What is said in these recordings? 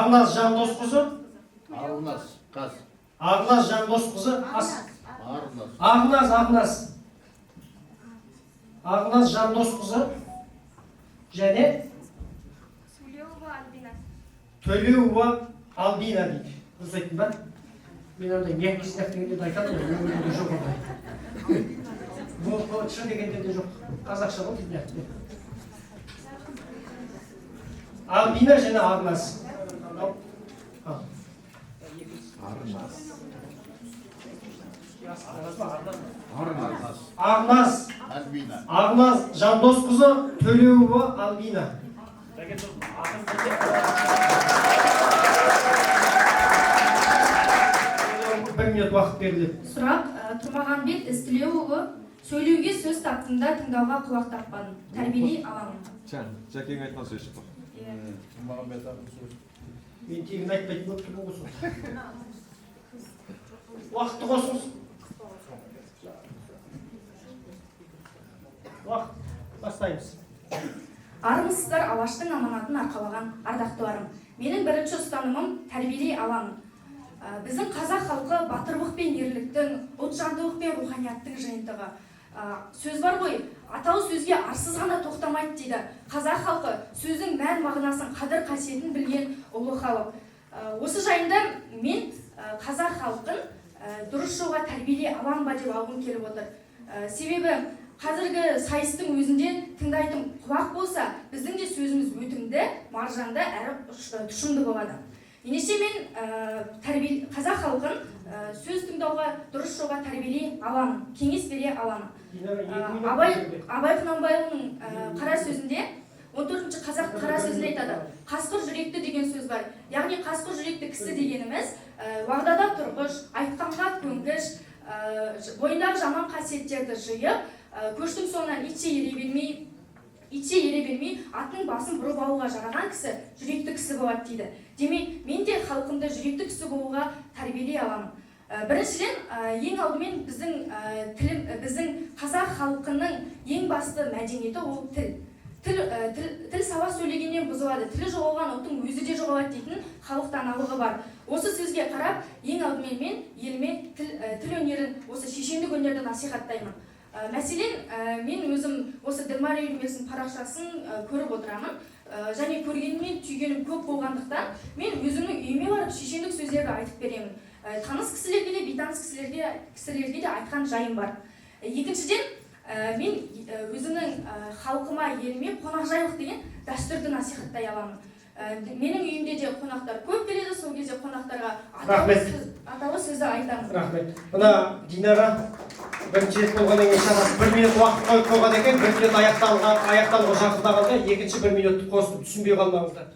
Арназ Жандосқызы. Арназ қаз. Арназ Жандосқызы. Арназ. Арназ Жандосқызы. Және Төлеуова Альбина дейді. Дұрыс айттым ба? Мен андай мияқ кесінақ дегенде айтады ғой, өмірінде жоқ ондай. Бұл ш дегенде де жоқ. Қазақша ғой дейді. Альбина және Арназ. Арназ Жандосқызы, Төлеуова Альбина. Бір минут уақыт беріледі. Сұрақ: Тұрмағанбет Ізтілеуұлы, сөйлеуге сөз таптыңда тыңдауға құлақ таппадым. Тәрбиелей аламын. Жәкең айтқан сөз шықты. Тұрмағанбет сөз. Мен тегін айтпайтын болып тұрмын ғой. Уақытты қосыңыз. Уақыт бастаймыз. Армысыздар Алаштың аманатын арқалаған ардақтыларым. Менің бірінші ұстанымым тәрбиелей аламын. Біздің қазақ халқы батырлық пен ерліктің, ұлтжандылық пен руханияттың жиынтығы. Сөз бар ғой, аталы сөзге арсыз ғана тоқтамайды дейді. Қазақ халқы сөздің мән мағынасын, қадір қасиетін білген ұлы халық. Осы жайында мен қазақ халқын дұрыс жолға тәрбиелей аламын ба деп алғым келіп отыр. Себебі қазіргі сайыстың өзінде тыңдайтын құлақ болса, біздің де сөзіміз өтімді, маржанды әрі тұшымды болады. Ендеше мен қазақ халқын сөз тыңдауға дұрыс жолға тәрбиелей аламын, кеңес бере аламын. Абай Құнанбайұлының қара сөзінде, 14-ші қазақ қара сөзінде айтады: қасқыр жүректі деген сөз бар. Яғни қасқыр жүректі кісі дегеніміз уағдада тұрғыш, айтқанға көнгіш, бойындағы жаман қасиеттерді жиып, көштің соңынан итше ере бермей, атының басын бұрып алуға жараған кісі жүректі кісі болады дейді. Демек, мен де халқымды жүректі кісі болуға тәрбиелей аламын. Біріншіден, ең алдымен біздің қазақ халқының ең басты мәдениеті ол тіл. Тіл сауат сөйлегеннен бұзылады, тілі жоғалған ұлттың өзі де жоғалады дейтін халық даналығы бар. Осы сөзге қарап, ең алдымен мен еліме тіл өнерін, осы шешендік өнерді насихаттаймын. Мәселен, мен өзім осы Ділмар үйірмесінің парақшасын көріп отырамын. Және көргенмен түйгенім көп болғандықтан, мен өзімнің үйіме барып шешендік сөздерді айтып беремін. Таныс кісілерге де, бейтаныс кісілерге де айтқан жайым бар. Екіншіден, мен өзімнің халқыма, еліме қонақжайлық деген дәстүрді насихаттай аламын. Менің үйімде де қонақтар көп келеді, сол кезде қонақтарға аталы сөзді айтамын. Рахмет. Мына Динара бірінші рет болғаннан кейін шамасы 1 минут уақыт қойып қойған екен, 1 минут аяқталуға жақындағанда екінші 1 минутты қосып түсінбей қалмаңыздар.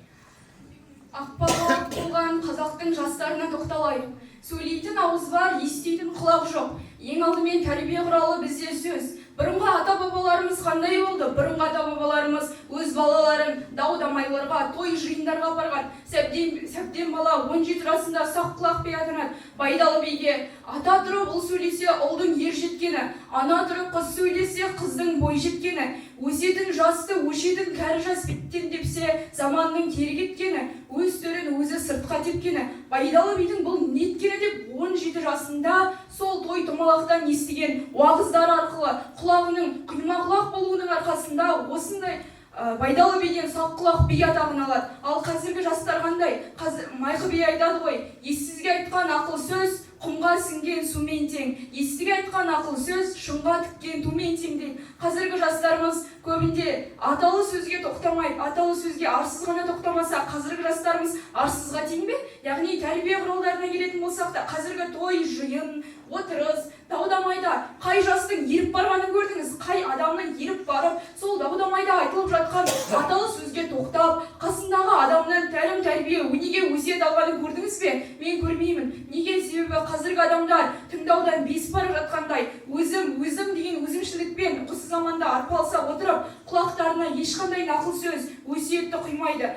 Ақпарат болған қазақтың жастарына тоқталайық. Сөйлейтін ауыз бар, еститін құлақ жоқ. Ең алдымен тәрбие құралы бізде сөз. Бұрынғы ата-бабаларымыз қандай болды? Бұрынғы ата-бабаларымыз өз балаларын дау-дамайларға, той жиындарға апарған. Сәбден бала 17 жасында сақ құлақ бей атанады. Байдалы биге ата тұрып ұл сөйлесе ұлдың ер жеткені, ана тұрып қыз сөйлесе қыздың бой жеткені, өсетін жасты өшетін кәрі жас біттен депсе заманның кері кеткені, өз төрін өзі сыртқа тепкені. Байдалы бидің бұл неткені деп 17 жасында сол той томалақтан естіген уағыздар арқылы құлағының құйма құлақ болуының арқасында осындай Байдалы биден сақ құлақ би атағын алады. Ал қазіргі жастар қандай? Майқы би айтады ғой, ессізге айтқан ақыл сөз құмға сіңген сумен тең, естіге айтқан ақыл сөз шыңға тіккен тумен тең дейді. Қазіргі жастарымыз көбінде аталы сөзге тоқтамайды, аталы сөзге арсыз ғана тоқтамаса, қазіргі жастарымыз арсызға тең бе? Яғни тәрбие құралдарына келетін болсақ та, қазіргі той, жиын, отырыс, дау-дамайда қай жастың еріп барғанын көрдіңіз? Қай адамның еріп барып, сол дау-дамайда айтылып жатқан аталы сөзге тоқтап, қасындағы адамның тәлім-тәрбие, өнеге өсиет алғанын көрдіңіз бе? Мен көрмеймін. Неге? Себебі қазіргі адамдар тыңдаудан безіп бара жатқандай, өзім деген өзімшілдікпен осы заманда арпалыса отырып, құлақтарына ешқандай нақыл сөз, өсиетті құймайды.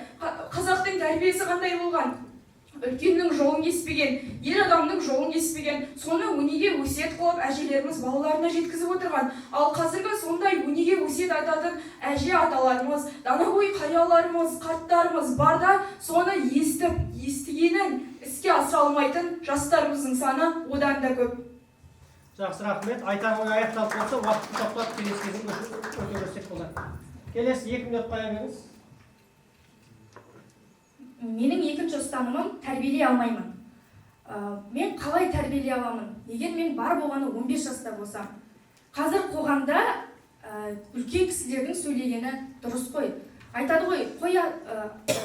Қазақтың тәрбиесі қандай болған? үлкеннің жолын кеспеген, ер адамның жолын кеспеген, соны өнеге өсиет қылып әжелеріміз балаларына жеткізіп отырған. Ал қазіргі сондай өнеге өсиет айтатын әже аталарымыз, данагөй қарияларымыз, қарттарымыз барда, соны естігенін іске асыра алмайтын жастарымыздың саны одан да көп. Жақсы, рахмет. Айтар ой аяқталып болса, уақытты тоқтатып келесі кезеңге өте көрсек болады. Келесі 2 минут қоя беріңіз. Менің екінші ұстанымым тәрбиелей алмаймын. Мен қалай тәрбиелей аламын? Егер мен бар болғаны 15 жаста болсам, қазір қоғамда үлкен кісілердің сөйлегені дұрыс қой. Айтады ғой,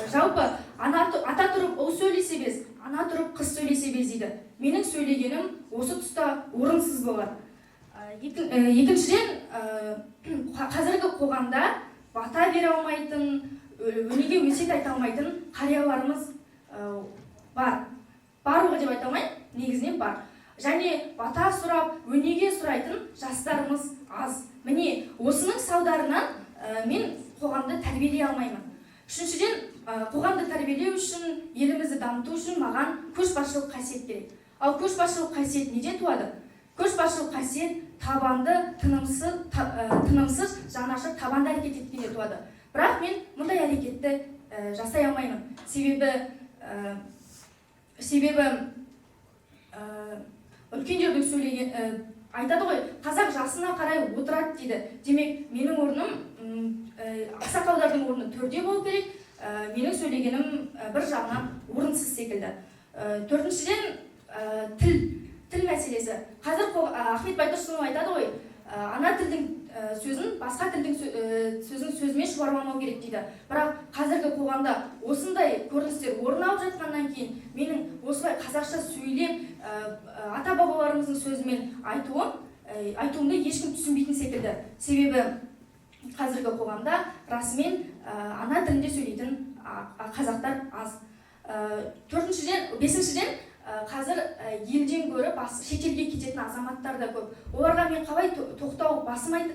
жалпы ата тұрып ұл сөйлесе без, ана тұрып қыз сөйлесе без дейді. Менің сөйлегенім осы тұста орынсыз болады. Екіншіден, қазіргі қоғамда бата бере алмайтын, өнеге өсиет айта алмайтын қарияларымыз бар. Барлығы деп айта алмаймын, негізінен бар. Және бата сұрап, өнеге сұрайтын жастарымыз аз. Міне, осының салдарынан мен қоғамды тәрбиелей алмаймын. Үшіншіден, қоғамды тәрбиелеу үшін, елімізді дамыту үшін маған көшбасшылық қасиет керек. Ал көшбасшылық қасиет неден туады? Көшбасшылық қасиет табанды, тынымсыз, жанашыр табанды әрекет еткенде туады. Бірақ мен мұндай әрекетті жасай алмаймын. Себебі үлкендердің сөйлеген айтады ғой, қазақ жасына қарай отырады дейді. Демек, менің орным, ақсақалдардың орны төрде болу керек, менің сөйлегенім бір жағынан орынсыз секілді. Төртіншіден, тіл мәселесі. Қазір Ахмет Байтұрсынов айтады ғой, ана тілдің сөзін басқа тілдің сөзімен шұбарламау керек дейді. Бірақ қазіргі қоғамда осындай көріністер орын алып жатқаннан кейін менің осылай қазақша сөйлеп ата бабаларымыздың сөзімен айтуымды ешкім түсінбейтін секілді. Себебі қазіргі қоғамда расымен ана тілінде сөйлейтін қазақтар аз. Бесіншіден, қазір елден гөрі шетелге кететін азаматтар да көп. Оларға мен қалай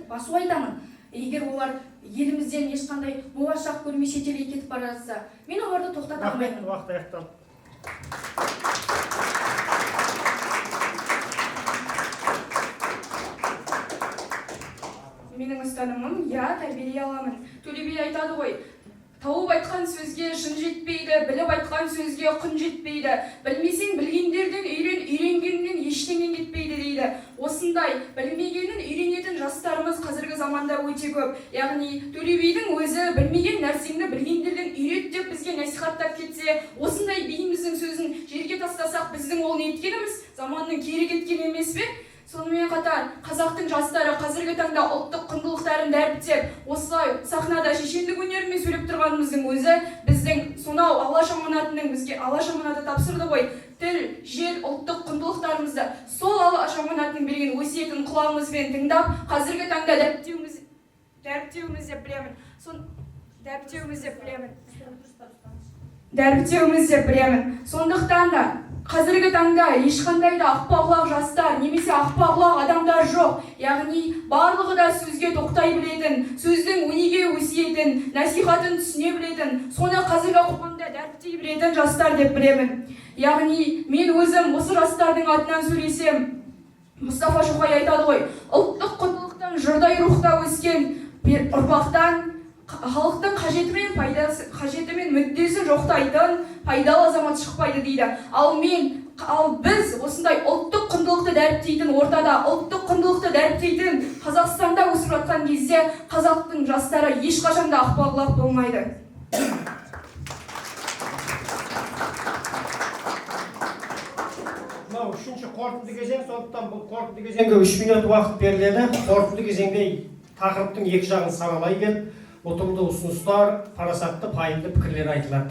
басу айтамын? Егер олар елімізден ешқандай болашақ көрмей шетелге кетіп бара жатса, мен оларды тоқтата алмаймын. Уақыт аяқталды. Менің ұстанымым, тәрбиелей аламын. Төле би айтады ғой, тауып айтқан сөзге шын жетпейді, біліп айтқан сөзге құн жетпейді. Білмесең білгендерден үйрен, үйренгеннен ештеңе кетпейді дейді. Осындай білмегенін үйренетін жастарымыз қазіргі заманда өте көп. Яғни Төле бидің өзі білмеген нәрсеңді білгендерден үйрет деп бізге насихаттап кетсе, осындай биіміздің сөзін жерге тастасақ, біздің ол неткеніміз заманның кері кеткен емес пе? Сонымен қатар, қазақтың жастары қазіргі таңда ұлттық құндылықтарын дәріптеп, осылай сахнада шешендік өнерімен сөйлеп тұрғанымыздың өзі біздің сонау алаш аманатының бізге алаш аманаты тапсырды ғой. Тіл, жер, ұлттық құндылықтарымызды сол алаш аманатының берген өсиетін құлағымызбен тыңдап, қазіргі таңда дәріптеуіміз деп білемін. Сондықтан да қазіргі таңда ешқандай да ақпағылақ жастар немесе ақпағылақ адамдар жоқ. Яғни барлығы да сөзге тоқтай білетін, сөздің өнеге өсиетін, насихатын түсіне білетін, соны қазіргі қоғамда дәріптей білетін жастар деп білемін. Яғни мен өзім осы жастардың атынан сөйлесем, Мұстафа Шоқай айтады ғой, ұлттық құндылықтан жұрдай рухта өскен ұрпақтан халықтың қажеті мен мүддесін жоқтайтын пайдалы азамат шықпайды дейді. Ал біз осындай ұлттық құндылықты дәріптейтін ортада, ұлттық құндылықты дәріптейтін Қазақстанда өсіп жатқан кезде қазақтың жастары ешқашанда ақпағылақ болмайды. Мынау үшінші қорытынды кезең, сондықтан бұл қорытынды кезеңге 3 минут уақыт беріледі. Қорытынды кезеңде тақырыптың екі жағын саралай келіп, ұтымды ұсыныстар, парасатты, пайымды пікірлер айтылады.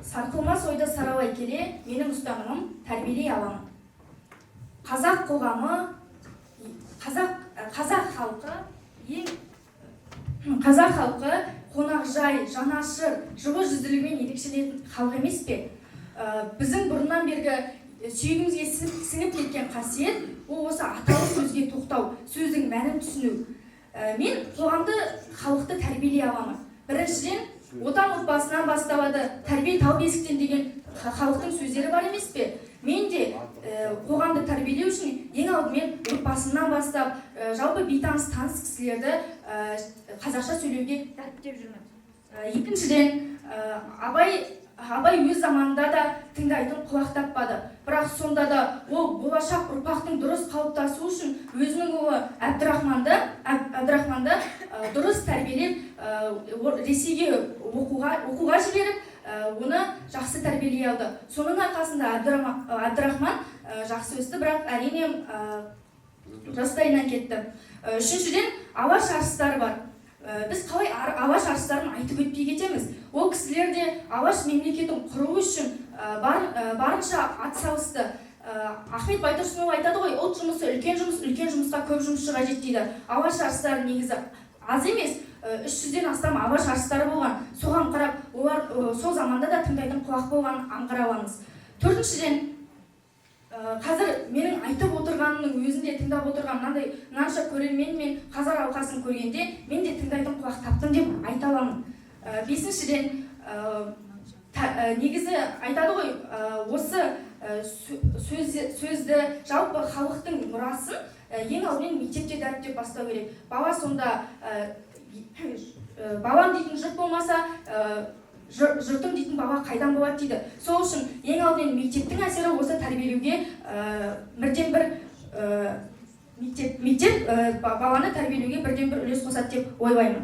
Сарқылмас ойды саралай келе, менің ұстанымым тәрбиелей аламын. Қазақ қоғамы, қазақ халқы қонақжай, жанашыр, жылы жүзділігімен ерекшеленетін халық емес пе? Біздің бұрыннан бергі сүйегімізге сіңіп кеткен қасиет, ол осы аталы сөзге тоқтау, сөздің мәнін түсіну. Мен қоғамды, халықты тәрбиелей аламын. Біріншіден, отан отбасынан басталады, тәрбие тау бесіктен деген халықтың сөздері бар емес пе? Мен де қоғамды тәрбиелеу үшін ең алдымен отбасынан бастап, жалпы бейтаныс таныс кісілерді қазақша сөйлеуге дәріптеп жүрмін. Екіншіден, Абай өз заманында да тыңдайтын құлақ таппады. Бірақ сонда да ол болашақ ұрпақтың дұрыс қалыптасуы үшін өзінің ұлы Әбдірахманды дұрыс тәрбиелеп, Ресейге оқуға жіберіп, оны жақсы тәрбиелей алды. Соның арқасында Әбдірахман жақсы өсті, бірақ әрине жастайынан кетті. Үшіншіден, алаш арыстары бар. Біз қалай алаш арыстарын айтып өтпей кетеміз? Ол кісілер де алаш мемлекетін құру үшін барынша атсалысты. Ахмет Байтұрсынұлы айтады ғой, ұлт жұмысы үлкен жұмыс, үлкен жұмысқа көп жұмысшы қажет дейді. Алаш арыстары негізі аз емес, 300-ден астам алаш арыстары болған. Соған қарап, олар сол заманда да тыңдайтын құлақ болғанын аңғара аламыз. Төртіншіден, қазір менің айтып отырғанымның өзінде тыңдап отырған мынанша көрермен мен қазақ алқасын көргенде мен де тыңдайтын құлақ таптым деп айта аламын. Бесіншіден, негізі айтады ғой, осы сөзді жалпы халықтың мұрасын ең алдымен мектепте дәріптеп бастау керек. Бала сонда балам дейтін жұрт болмаса, жұртым дейтін бала қайдан болады дейді. Сол үшін ең алдымен мектептің әсері осы тәрбиелеуге бірден бір мектеп баланы тәрбиелеуге бірден бір үлес қосады деп ойлаймын.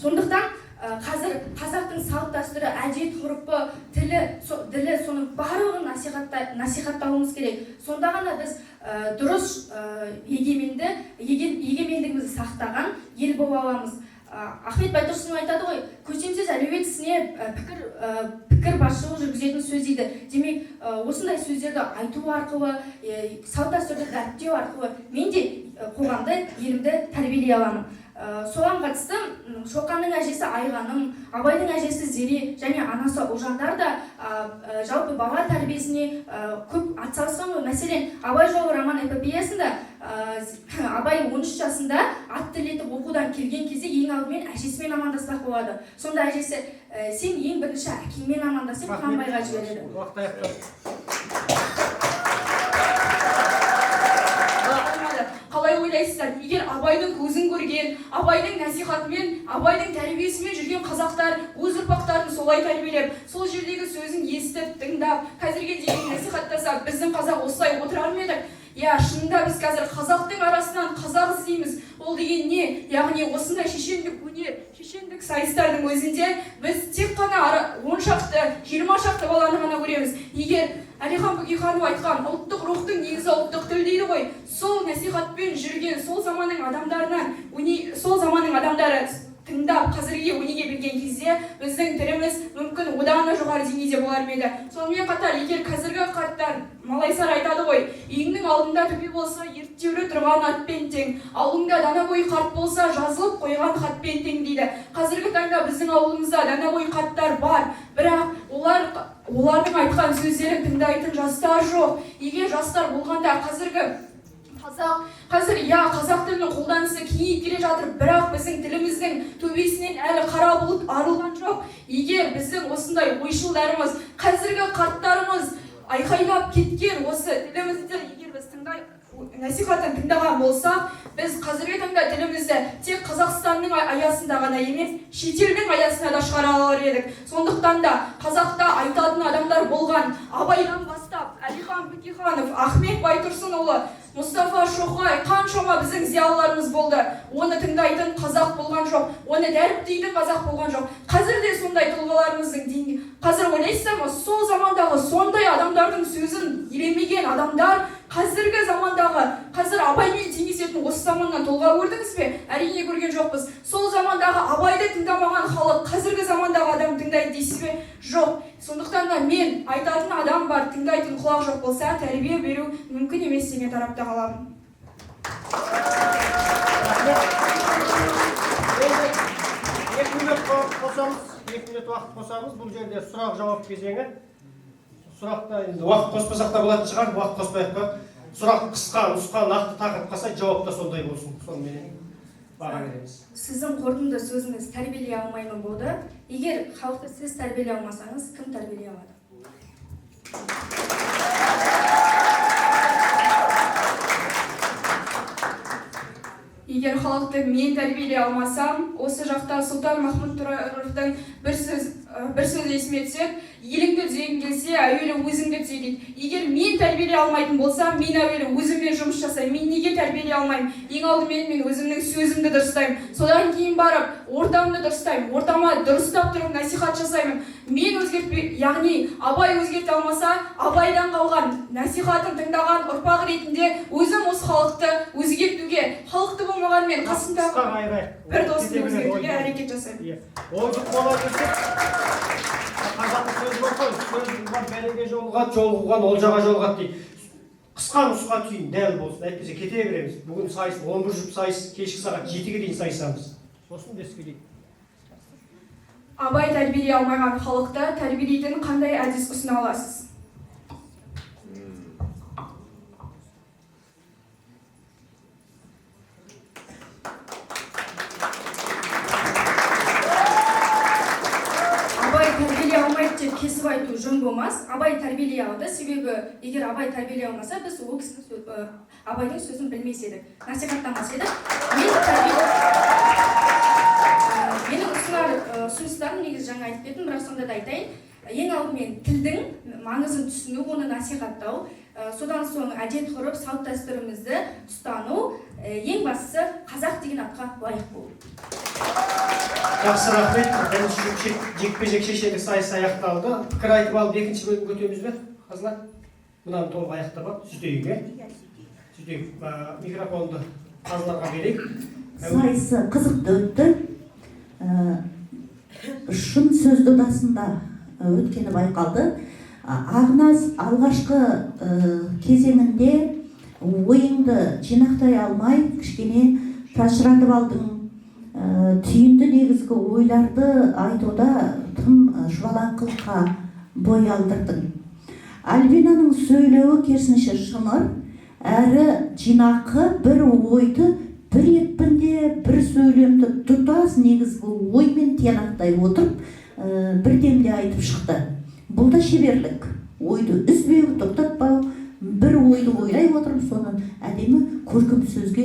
Сондықтан қазір қазақтың салт дәстүрі, әдет ғұрпы, ділі соның барлығын насихаттауымыз керек. Сонда ғана біз дұрыс егемендігімізді сақтаған ел бола аламыз. Ахмет Байтұрсынұлы айтады ғой, көсемсіз әлеует ісіне пікір басшылық жүргізетін сөз дейді. Демек, осындай сөздерді айту арқылы, салт дәстүрді дәріптеу арқылы мен де қоғамды, елімді тәрбиелей аламын. Соған қатысты Шоқанның әжесі Айғаным, Абайдың әжесі Зере және анасы Ұлжандар да жалпы бала тәрбиесіне көп атсалысқан ғой. Мәселен, Абай жолы роман эпопеясында Абай 13 жасында ат терлетіп оқудан келген кезде ең алдымен әжесімен амандаспақ болады. Сонда әжесі, сен ең бірінші әкеңмен амандасып Құнанбайға жібереді. Қалай ойлайсыздар, егер Абайдың көзін көрген, Абайдың насихатымен, Абайдың тәрбиесімен жүрген қазақтар өз ұрпақтарын солай тәрбиелеп, сол жердегі сөзін естіп, тыңдап, қазірге дейін насихаттаса, біздің қазақ осылай отырар ма едік? Я, шынында біз қазір қазақтың арасынан қазақ іздейміз. Ол деген не? Яғни осындай шешендік өнер, шешендік сайыстардың өзінде біз тек қана 10 шақты, 20 шақты баланы ғана көреміз. Егер Әлихан Бөкейханов айтқан ұлттық рухтың негізі ұлттық тіл дейді ғой, сол насихатпен жүрген сол заманның адамдарынан, сол заманның адамдары тыңдап, қазірге өнеге білген кезде біздің тіліміз мүмкін одан жоғары деңгейде болар ма еді. Сонымен қатар, егер қазіргі қарттар Малайсар айтады ғой, үйіңнің алдында төбе болса, ерттеулі тұрған атпен тең, ауылыңда данагөй қарт болса, жазылып қойған хатпен тең дейді. Қазіргі таңда біздің ауылымызда данагөй қарттар бар, бірақ олардың айтқан сөздерін тыңдайтын жастар жоқ. Егер жастар болғанда қазір қазақ тілінің қолданысы кеңейіп келе жатыр, бірақ біздің тіліміздің төбесінен әлі қара бұлт арылған жоқ. Егер біздің осындай ойшылдарымыз, қазіргі қарттарымыз айқайлап кеткен осы тілімізді егер біз насихатын тыңдаған болсақ, біз қазіргі таңда тілімізді тек Қазақстанның аясында ғана емес, шетелдің аясына да шығара алар едік. Сондықтан да қазақта айтатын адамдар болған, Абайдан бастап, Әлихан Бөкейханов, Ахмет Байтұрсынұлы, Мұстафа Шоқай, қаншама біздің зиялыларымыз болды. Оны тыңдайтын қазақ болған жоқ, оны дәріптейтін қазақ болған жоқ. Қазір де сондай тұлғаларымыздың дейін. Қазір ойлайсыздар ма, сол замандағы сондай адамдардың сөзін елемеген адамдар қазіргі замандағы, қазір Абаймен теңесетін осы заманнан толға көрдіңіз бе? Әрине көрген жоқпыз. Сол замандағы Абайды тыңдамаған халық қазіргі замандағы адам тыңдайды дейсіз бе? Жоқ. Сондықтан да мен айтатын адам бар, тыңдайтын құлақ жоқ болса, тәрбие беру мүмкін емес деген тарапта қаламын. 2 минут уақыт қосамыз. Бұл жерде сұрақ-жауап кезеңі. Сұрақта енді уақыт қоспасақ та болатын шығар, уақыт қоспайық па? Сұрақ қысқа, нұсқа, нақты тақырып қалса, жауап та сондай болсын. Сонымен баға береміз. Сіздің қорытынды сөзіңіз тәрбиелей алмаймын болды. Егер халықты сіз тәрбиелей алмасаңыз, кім тәрбиелей алады? Егер халықты мен тәрбиелей алмасам, осы жақта Сұлтан Махмұт Тұраровтың бір сөз есіме түседі. Еліңді түзегің келсе, әуелі өзіңді түзе дейді. Егер мен тәрбиелей алмайтын болсам, мен әуелі өзіммен жұмыс жасаймын. Мен неге тәрбиелей алмаймын? Ең алдымен мен өзімнің сөзімді дұрыстаймын. Содан кейін барып, ортамды дұрыстаймын. Ортама дұрыстап тұрып насихат жасаймын. Мен яғни абай өзгерте алмаса, абайдан қалған насихатын тыңдаған ұрпақ ретінде өзім осы халықты өзгертуге, халықты болмағанмен қасымдағы бір досымды өзгертуге әрекет жасаймын. Озық бола жүрсек, қазақтың сөзі бар ғой, сөз болған бәлеге жолығады, жолығған олжаға жолығады дейді. Қысқа нұсқа түйін дәл болсын, әйтпесе кете береміз. Бүгін сайыс 11 жұп сайыс, кешкі сағат 7-ге дейін сайысамыз. Сосын дескелейік. Абай тәрбиелей алмаған халықта тәрбиелейтін қандай әдіс ұсына аласыз? Абай тәрбиелей алмайды деп кесіп айту жөн болмас. Абай тәрбиелей алды. Себебі егер абай тәрбиелей алмаса, біз ол кісінің абайдың сөзін білмес едік, насихаттамас едік. Менің ұсыныстарым негізі жаңа айтып кеттім, бірақ сонда да айтайын. Ең алдымен тілдің маңызын түсіну, оны насихаттау, содан соң әдет ғұрып, салт дәстүрімізді ұстану, ең бастысы қазақ деген атқа лайық болу. Жақсы рахмет. Жекпе-жек шешендік сайыс аяқталды. Пікір айтып алып, екінші бөлім өтеміз бе? Қазылар, мынаны толық аяқтап алып, сөйтейік. Микрофонды қазыларға берейік. Сайысы қызықты өтті. Шын сөз додасында өткені байқалды. Ағназ алғашқы кезеңінде ойыңды жинақтай алмай, кішкене шашыратып алдың. Түйінді негізгі ойларды айтуда тым жуалаңқылыққа бой алдырдың. Альбинаның сөйлеуі керісінше шымыр, әрі жинақы бір ойды бір екпінде бір сөйлемді тұтас негізгі оймен тиянақтай отырып, бірдемде айтып шықты. Бұл да шеберлік. Ойды үзбеу, тоқтатпау, бір ойды ойлай отырып, соны әдемі көркем сөзге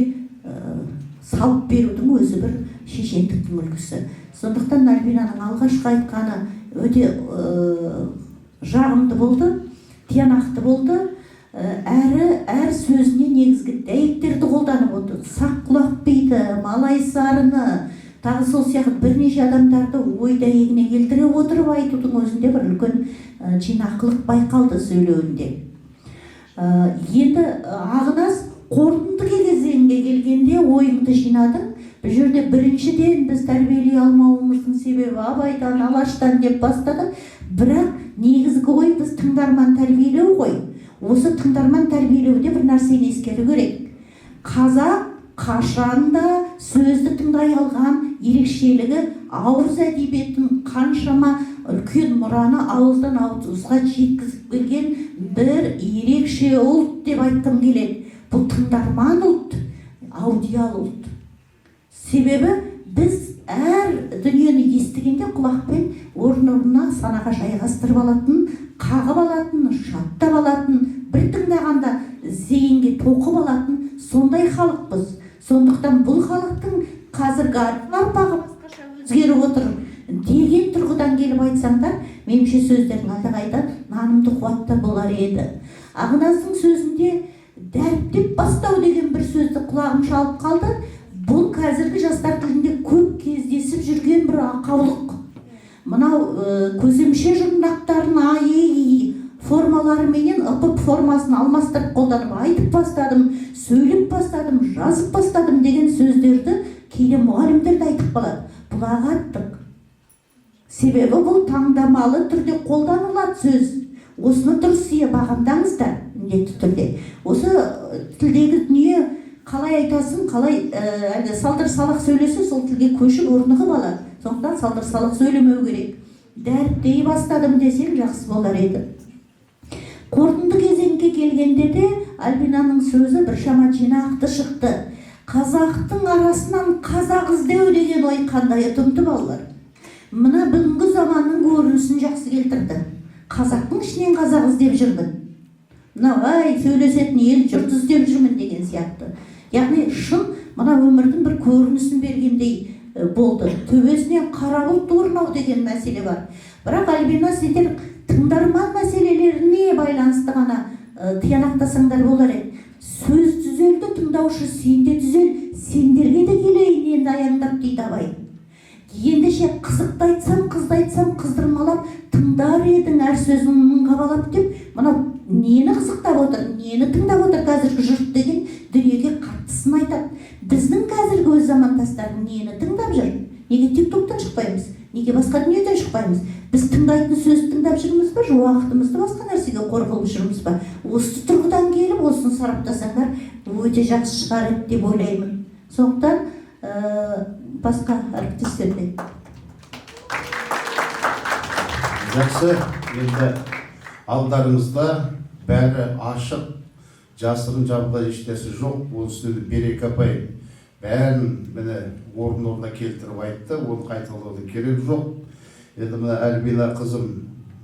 салып берудің өзі бір шешендіктің үлгісі. Сондықтан Альбинаның алғашқы айтқаны өте жағымды болды, тиянақты болды. Әр сөзіне негізгі дәйектерді қолданып отыр. Сақ құлақ биді, малай сарыны, тағы сол сияқты бірнеше адамдарды ой дәйегіне келтіре отырып айтудың өзінде бір үлкен жинақылық байқалды сөйлеуінде. Енді Ағыназ қорытынды кезеңге келгенде ойыңды жинадың. Бұл жерде біріншіден біз тәрбиелей алмауымыздың себебі абайдан, алаштан деп бастадық. Бірақ негізгі ой біз тыңдарман тәрбиелеу ғой. Осы тыңдарман тәрбиелеуде бір нәрсені ескеру керек. Қазақ қашанда сөзді тыңдай алған ерекшелігі ауыз әдебиетінің қаншама үлкен мұраны ауыздан ауызға жеткізіп келген бір ерекше ұлт деп айтқым келеді. Бұл тыңдарман ұлт, аудиал ұлт. Себебі біз әр дүниені естігенде құлақпен орын-орнына санаға жайғастырып алатын, қағып алатын, жаттап алатын, бір тыңдағанда зейінге тоқып алатын сондай халықпыз. Сондықтан бұл халықтың қазіргі ұрпағы өзгеріп отыр деген тұрғыдан келіп айтсаңдар, меніңше сөздердің әлдеқайда нанымды қуатты болар еді. Ағыназдың сөзінде дәріптеп бастау деген бір сөзді құлағым шалып қалды. Бұл қазіргі жастар тілінде көп кездесіп жүрген бір ақаулық. Мынау көсемше жұрнақтарын АИ формалары менен ып формасын алмастырып қолданып айтып бастадым, сөйлеп бастадым, жазып бастадым деген сөздерді кейде мұғалімдер де айтып қалады. Бұл ағаттық. Себебі бұл таңдамалы түрде қолданылады сөз. Осыны дұрыс бағамдаңыздар міндетті түрде. Осы тілдегі дүние қалай айтасың, қалай салдыр салақ сөйлесе, сол тілге көшіп орнығып алады. Сондықтан салдыр салақ сөйлемеу керек. Дәріптей бастадым десең жақсы болар еді. Қорытынды кезеңге келгенде де Альбинаның сөзі біршама жинақты шықты. қазақтың арасынан қазақ іздеу деген ой қандай ұтымды балалар. Мына бүгінгі заманның көрінісін жақсы келтірді. Қазақтың ішінен қазақ іздеп жүрмін. Мынау сөйлесетін ел жұрт іздеп жүрмін деген сияқты. Яғни шын мына өмірдің бір көрінісін бергендей болды. Төбесінен қара бұлт орнау деген мәселе бар. Бірақ Альбина, сендер тыңдарман мәселелеріне байланысты ғана тиянақтасаңдар болар еді. Сөз түзелді, тыңдаушы сенде түзел, сендерге де келейін енді аяңдап дейді абай. Ендеше қызықты айтсам, қызды айтсам, қыздырмалап тыңдар едің әр сөзін қабалап деп, мынау нені қызықтап отыр, нені тыңдап отыр қазіргі жұрт деген дүниеге қаттысын айтады. Біздің қазіргі өз замандастарың нені тыңдап жүр? Неге тиктоктан шықпаймыз? Неге басқа дүниеден шықпаймыз? Біз тыңдайтын сөзді тыңдап жүрміз ба, уақытымызды басқа нәрсеге қор қылып жүрміз ба? Осы тұрғыдан келіп осыны сараптасаңдар өте жақсы шығар еді деп ойлаймын. Сондықтан басқа әріптестерде. Жақсы, енді алдарыңызда бәрі ашық, жасырын жабыла ештесі жоқ. Ол үстінде Береке апай бәрін міне орнына келтіріп айтты, оны қайталаудың керек жоқ. Енді мына Альбина қызым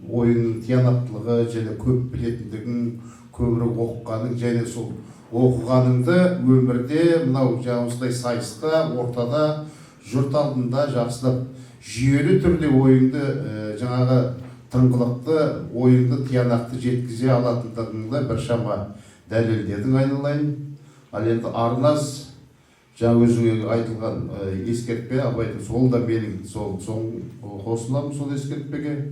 ойының тиянақтылығы және көп білетіндігін, көбірек оқығаның және сол оқығаныңды өмірде мынау осындай сайысқа, ортада, жұрт алдында жақсылап жүйелі түрде ойыңды жаңағы тыңғылықты, ойыңды тиянақты жеткізе алатындығыңды біршама дәлелдедің айналайын. Ал енді Арнас жаңа өзіңе айтылған ескертпе, абайдың сол да менің қосыламын сол ескертпеге.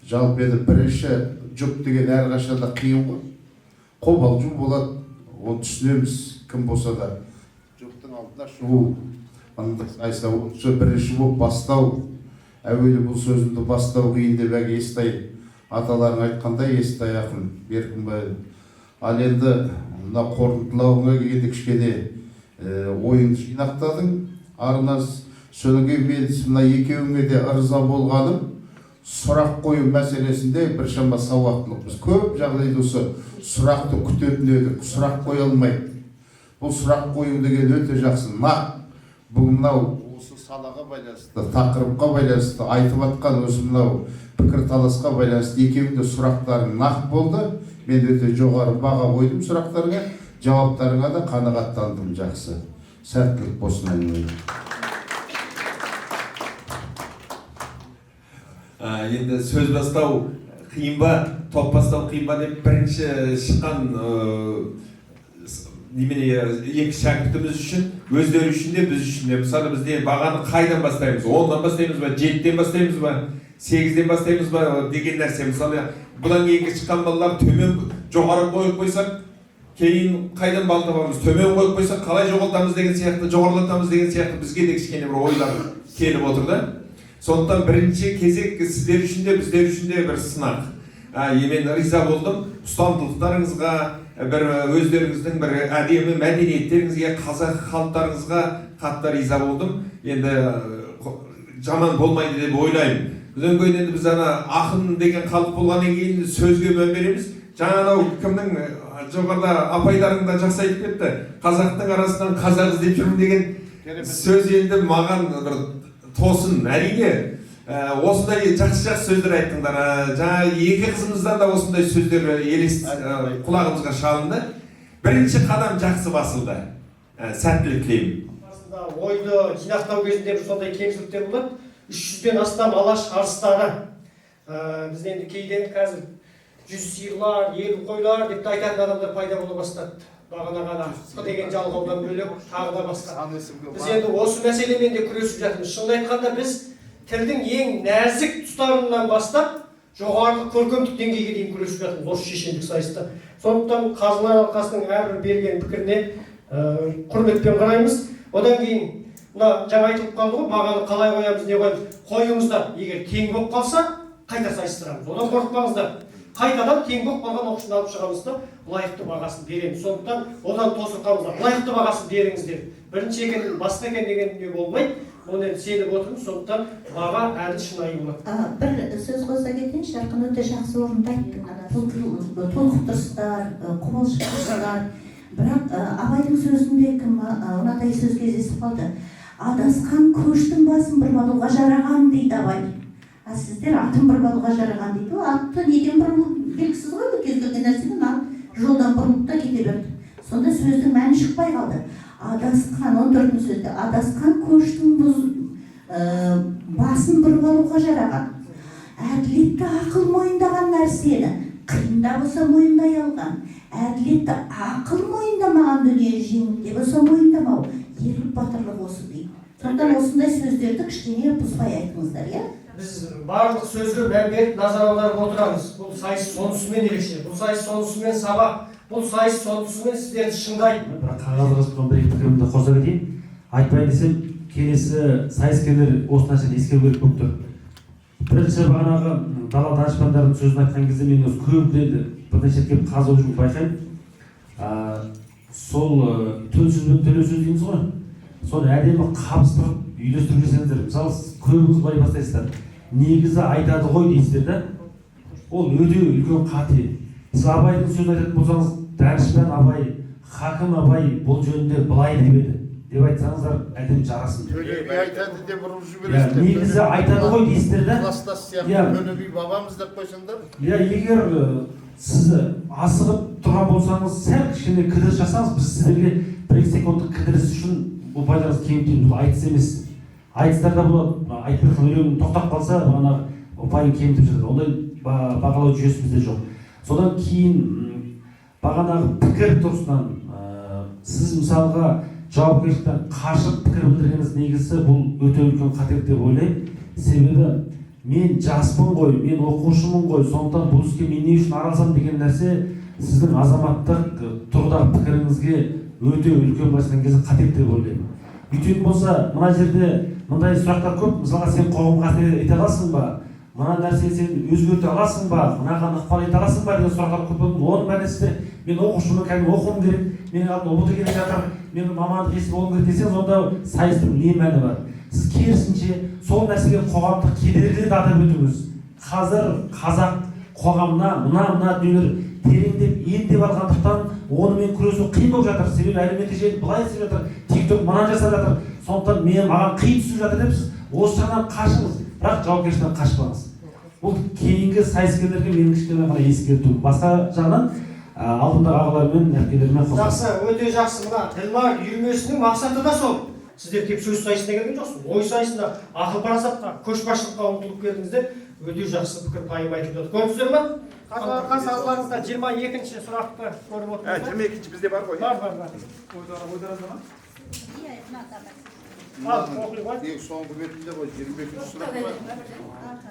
Жалпы енді бірінші жұп деген әрқашанда қиын ғой. Қобалжу болады, оны түсінеміз, кім болса да. Жұптың алдына шығу, бірінші болып бастау, әуелі бұл сөзімді бастау қиын деп Естай аталарың айтқандай, Естай ақын Беркінбай. Ал енді мына қорытындылауыңа келгенде кішкене ойыңды жинақтадың. Арнас, содан кейін мен мына екеуіңе де ырза болғаным, сұрақ қою мәселесінде біршама сауаттылықпыз. Көп жағдайда осы сұрақты күтетін едік, сұрақ қоя алмайды. Бұл сұрақ қою деген өте жақсы. Бүгін мынау осы салаға байланысты, тақырыпқа байланысты айтып жатқан осы мынау пікір таласқа байланысты екеуінде сұрақтарың нақ болды. Мен өте жоғары баға қойдым сұрақтарға, жауаптарыңа да қанағаттандым. Жақсы. Сәттілік болсын әңгімеге. Енді сөз бастау қиын ба, топ бастау қиын ба деп бірінші шыққан екі шәкіртіміз үшін, өздері үшін де, біз үшін де. Мысалы бізде бағаны қайдан бастаймыз? 10-дан бастаймыз ба, 7-ден бастаймыз ба, 8-ден бастаймыз ба деген нәрсе. Мысалы бұдан кейінгі шыққан балалар төмен жоғары қойып қойсақ, кейін қайдан бал табамыз? Төмен қойып қойсақ, қалай жоғалтамыз деген сияқты, жоғарылатамыз деген сияқты бізге де кішкене бір ойлар келіп отыр да. Сондықтан бірінші кезек сіздер үшін де, біздер үшін де бір сынақ. Мен риза болдым ұстамдылықтарыңызға, бір өздеріңіздің бір әдемі мәдениеттеріңізге, қазақ халықтарыңызға қатты риза болдым. Енді жаман болмайды деп ойлаймын. Бұдан кейін енді біз ақын деген халық болғаннан кейін сөзге мән береміз. Жаңа кімнің жоғарыда апайларың да жақсы айтып кетті. Қазақтың арасынан қазақ іздеп жүрмін деген сөз енді маған бір тосын. Әрине осындай жақсы сөздер айттыңдар. Жаңа екі қызымыздан да осындай сөздер елес құлағымызға шалынды. Бірінші қадам жақсы басылды. Сәттілік тілеймін. Басында ойды жинақтау кезінде сондай кемшіліктер болады. 300-ден астам алаш арыстары. Біз енді кейде қазір 100 сиырлар, 50 қойлар деп айтатын адамдар пайда бола бастады. Бағана ғана деген жалғаудан бөлек тағы да басқа. Біз енді осы мәселемен де күресіп жатырмыз. Шынын айтқанда біз тілдің ең нәзік тұстарынан бастап жоғарғы көркемдік деңгейге дейін күресіп жатырмыз осы шешендік сайыста. Сондықтан қазылар алқасының әрбір берген пікіріне құрметпен қараймыз. Одан кейін мына жаңа айтылып қалды ғой, бағаны қалай қоямыз, не қоямыз. Қойыңыздар, егер тең болып қалса, қайта сайыстырамыз. Одан қорықпаңыздар. Қайтадан тең болып қалған оқушыны алып шығамыз да лайықты бағасын береміз. Сондықтан одан тосырқамыздар. Лайықты бағасын беріңіздер. Бірінші екен, басқа екен деген не болмайды. Оны сеніп отырмыз, сондықтан баға әлі шынайы болады. Бір сөз қоса кетейінші, Жарқын өте жақсы орында айттың. Толықтырыстар, қобалжытқыштар. бірақ абайдың сөзінде кім мынадай сөз кездесіп қалды. Адасқан көштің басын бір балуға жараған дейді абай. Сіздер атын бір балуға жараған дейді. Атты неден бұрылу белгісіз ғой, кез келген нәрседен ат жолдан бұрылып та кете берді. Сонда сөздің мәні шықпай қалды. Адасқан, 14-ші сөзде, адасқан көштің басын бір балуға жараған. Әділетті ақыл мойындаған нәрсені қиында болса мойындай алған. Әділетті ақыл мойындамаған дүние жеңілде болса мойындамау. Ерлік батырлық осы дейді. Сондықтан осындай сөздерді кішкене бұзбай айтыңыздар, иә? Біз барлық сөзге мән беріп назар аударып отырамыз. Бұл сайыс сонысымен ерекше, бұл сайыс сонысымен сабақ, бұл сайыс сонысымен сіздерді шыңдайды. Бірақ қағазға жазған бір-екі пікірімді қоса кетейін. Айтпайын десем, келесі сайыскерлер осы нәрсені ескеру керек болып тұр. Бірінші бағанағы дала данышпандарының сөзін айтқан кезде мен осы көбіреді бірнеше рет келіп қазып жүріп байқаймын. Сол төл сөз бен төлеу сөз дейміз ғой. Соны әдемі қабыстырып үйлестіріп жүрсеңіздер, мысалы көбіңіз былай бастайсыздар. Негізі айтады ғой дейсіздер да. Ол өте үлкен қате. Сіз абайдың сөзін айтатын болсаңыз, Данышпан абай, хакім абай бұл жөнінде былай деп еді деп айтсаңыздар әдемі жарасын. Төлеби айтады деп ұрып жібересіздер. Негізі айтады ғой дейсіздер да. Кластас сияқты Төлеби бабамыз деп қойсаңдар. Егер сіз асығып тұрған болсаңыз, сәл кішкене кідіріс жасаңыз, біз сіздерге 1 секундтық кідіріс үшін бұл пайдаңыз кемітеміз. Бұл айтыс емес. Айтыстарда болады, айтып өлеңін тоқтап қалса, бағана ұпайын кемітіп жатыр. Ондай бағалау жүйесі бізде жоқ. Содан кейін бағанағы пікір тұрғысынан сіз мысалға жауапкершіліктен қашып пікір білдіргеніңіз негізі бұл өте үлкен қателік деп ойлаймын. Себебі мен жаспын ғой, мен оқушымын ғой, сондықтан бұл іске мен не үшін араласамын деген нәрсе сіздің азаматтық тұрғыдағы пікіріңізге өте үлкен басқан кезде қателік деп ойлаймын. Үйтетін болса, мына жерде мындай сұрақтар көп. Мысалға сен қоғамға әсер ете аласың ба? Мына нәрсе сен өзгерте аласың ба? Мынаған ықпал ете аласың ба деген сұрақтар көп болды. Оның бәріне сіздер мен оқушымын, кәдімгі оқуым керек, менің алдымда ұбт келе жатыр, мен мамандық есіп болуым керек десеңіз, онда сайыстың не мәні бар? Сіз керісінше сол нәрсеге қоғамдық кедергілерді атап өтіңіз. Қазір қазақ қоғамына мына дүниелер тереңдеп ендеп алғандықтан онымен күресу қиын болып жатыр. Себебі әлеуметтік желі былай істеп жатыр, TikTok мынаны жасап жатыр. Сондықтан маған қиын түсіп жатыр деп сіз осы жағынан қашыңыз, бірақ жауапкершіліктен қашпаңыз. Бұл кейінгі сайыскерлерге менің кішкене ғана ескертуім. Басқа жағынан алдымдағы ағалармен, әпкелермен қосамын. Жақсы, өте жақсы. Мына Ділмар үйірмесінің мақсаты да сол. Сіздер тек сөз сайысына келген жоқсыз. Ой сайысына, ақыл парасатқа, көшбасшылыққа ұмтылып келдіңіздер. Өте жақсы пікір пайым айтып жатыр. Көрдіңіздер ме? Қазір алдарыңызда 22-ші сұрақты көріп отырмыз. 22-ші бізде бар ғой. Бар. Соңғы бетінде ғой 25-ші сұрақ бар.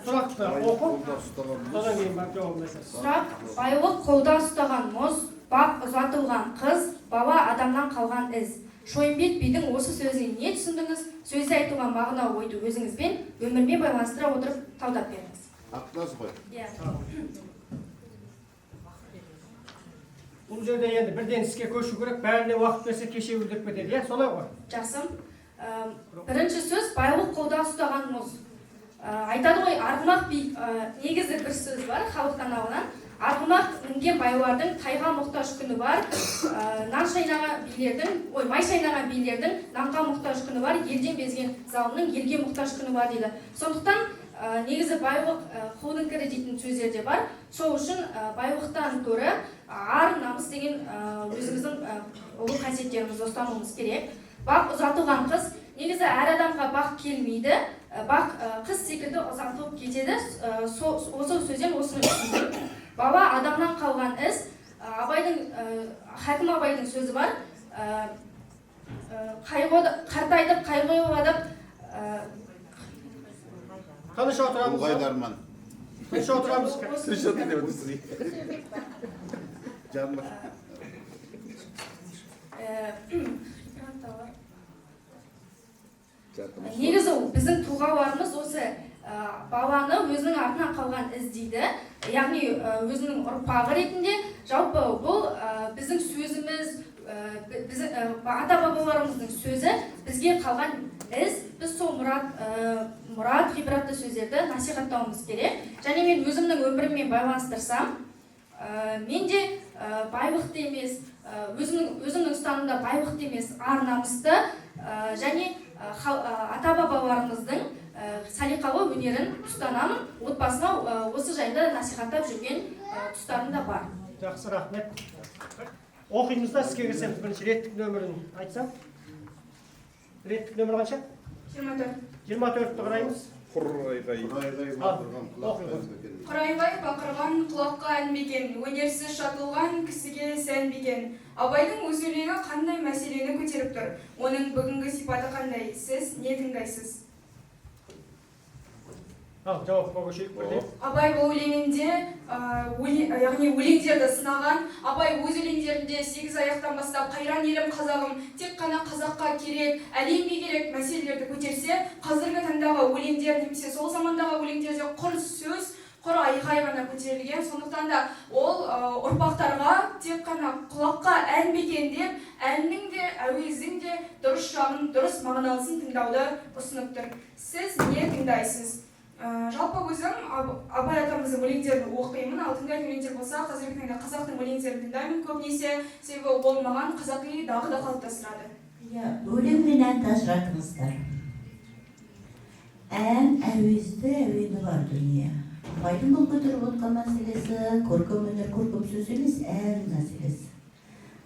Сұрақты оқу. Содан кейін бар жауабын айтасыз. Сұрақ: байлық қолда ұстаған мұз, бақ ұзатылған қыз, бала адамнан қалған із. Шойынбек бидің осы сөзінен не түсіндіңіз? Сөзде айтылған мағына ойды өзіңізбен өмірмен байланыстыра отырып талдап беріңіз. Ақтыңыз ғой. Иә. Бұл жерде енді бірден іске көшу керек, бәріне уақыт берсе кешеуілдеп кетеді, иә? Солай ғой? Жақсы. Бірінші сөз: байлық қолда ұстаған мұз. Айтады ғой, арғымақ би, негізі бір сөз бар халықтан алынған. Арғымақ мінген байлардың тайға мұқтаж күні бар, май шайнаған билердің нанға мұқтаж күні бар, елден безген залымның елге мұқтаж күні бар дейді. Сондықтан негізі байлық қудың кірі дейтін сөздер де бар. Сол үшін байлықтан көрі ар, намыс деген өзіміздің ұлы қасиеттерімізді ұстануымыз керек. Бақ ұзатылған қыз. Негізі әр адамға бақ келмейді, бақ қыз секілді ұзатылып кетеді. Осы сөзден осыны түсіндім. Бала адамнан қалған із. Хакім Абайдың сөзі бар. Қартайдып, қайғы ойладып. Тыныш отырамыз. Ұлғайдарман. Тыныш отырамыз. Тыныш отырамыз. Жанмыр. Негізі біздің тұлғаларымыз осы баланы өзінің артынан қалған із дейді. Яғни өзінің ұрпағы ретінде, жалпы бұл біздің сөзіміз, ата-бабаларымыздың сөзі бізге қалған із. Біз сол мұрат, ғибратты сөздерді насихаттауымыз керек. Және мен өзімнің өміріммен байланыстырсам, менде байлықты емес, өзімнің ұстанымда байбақты емес ар намысты және ата бабаларымыздың салиқалы өнерін ұстанамын. Отбасыма осы жайында насихаттап жүрген тұстарым да бар. Жақсы, рахмет. Оқимыз да іске кірісеміз. Бірінші реттік нөмірін айтсам. Реттік нөмір қанша? 24. 24-ті қараймыз. Құрайбай бақырған құлаққа ән бекен, өнерсіз шатылған кісіге сән бекен. Абайдың өз өлеңі қандай мәселені көтеріп тұр? Оның бүгінгі сипаты қандай? Сіз не тыңдайсыз? Жауапқа көшейік бірден. Абай бұл өлеңінде, яғни өлеңдерді сынаған, Абай өз өлеңдерінде 8 аяқтан бастап қайран елім қазағым, тек қана қазаққа керек, әлемге керек мәселелерді көтерсе, қазіргі таңдағы өлеңдер немесе сол замандағы өлеңдерде құр сөз, құр айғай ғана көтерілген. Сондықтан да ол ұрпақтарға тек қана құлаққа ән бекен деп, әннің де, әуездің де дұрыс жағын, дұрыс мағынасын тыңдауды ұсынып тұр. Сіз не тыңдайсыз? Жалпы өзім Абай атамыздың өлеңдерін оқимын, ал тыңдайтын өлеңдер болса, қазіргі таңда қазақтың өлеңдерін тыңдаймын көбінесе, себебі ол маған қазақи дағды қалыптастырады. Өлең мен әнді ажыратыңыздар. Ән әуезді, әуені бар дүние. Абайдың бұл көтеріп отқан мәселесі көркем өнер, көркем сөз емес, ән мәселесі.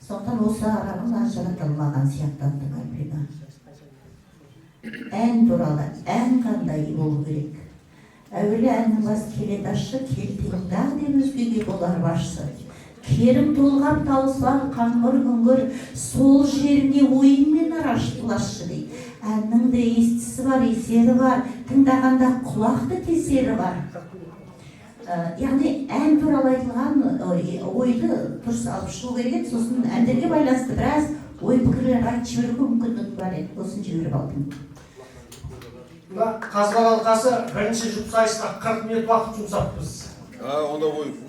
Сондықтан осы араның ажыратылмаған сияқтанды картина. Ән туралы, ән қандай болу керек? Әуелі әннің басы келеді ашы, келтеңда деп өзгеге болар башсы. Керім толғап таусылар қаңғыр күңгір, сол жеріне ойынмен араштылашы дейді. Әннің де естісі бар, есері бар, тыңдағанда құлақты тесері бар. Яғни ән туралы айтылған ойды дұрыс алып шығу керек, сосын әндерге байланысты біраз ой пікірлер айтып жіберуге мүмкіндік бар еді. Осын жіберіп алдым. Қазылар алқасы бірінші жұп сайысына 40 минут уақыт жұмсаппыз.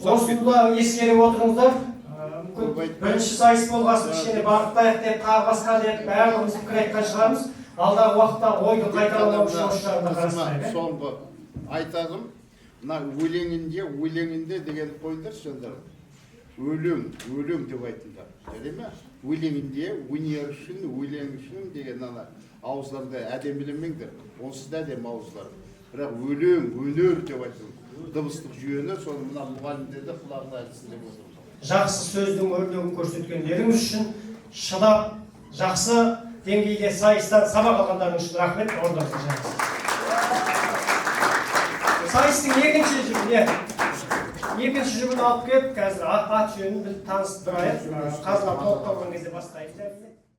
Осында ескеріп отырыңыздар. Бірінші сайыс болғасын кішкене бағыттайық деп, тағы басқа деп барлығымыз пікір айтқан шығармыз. Алдағы уақытта ойды қайталамау үшін осы жағында қарастырайық. Соңғы айтарым, мына өлеңінде деген қойыңдар сендер. Өлең деп айтыңдар. Жарай ма? Өлеңінде, өнер үшін, өлең үшін деген ана ауыздарда әдемілемеңдер. Онсыз да әдем ауыздар. Бірақ өлең, өнер деп айтыңдар. Дыбыстық жүйені соны мына мұғалімдерді құлағына әлсін деп отырмыз. Жақсы сөздің өрлігін көрсеткендеріңіз үшін шыдап, жақсы деңгейде сайыстан сабақ алғандарыңыз үшін рахмет. Орындалсын жаңыз. Сайыстың екінші жүгін алып келіп, қазір ат жөнін таныстырайық. Қазылар тоқталған кезде бастайық.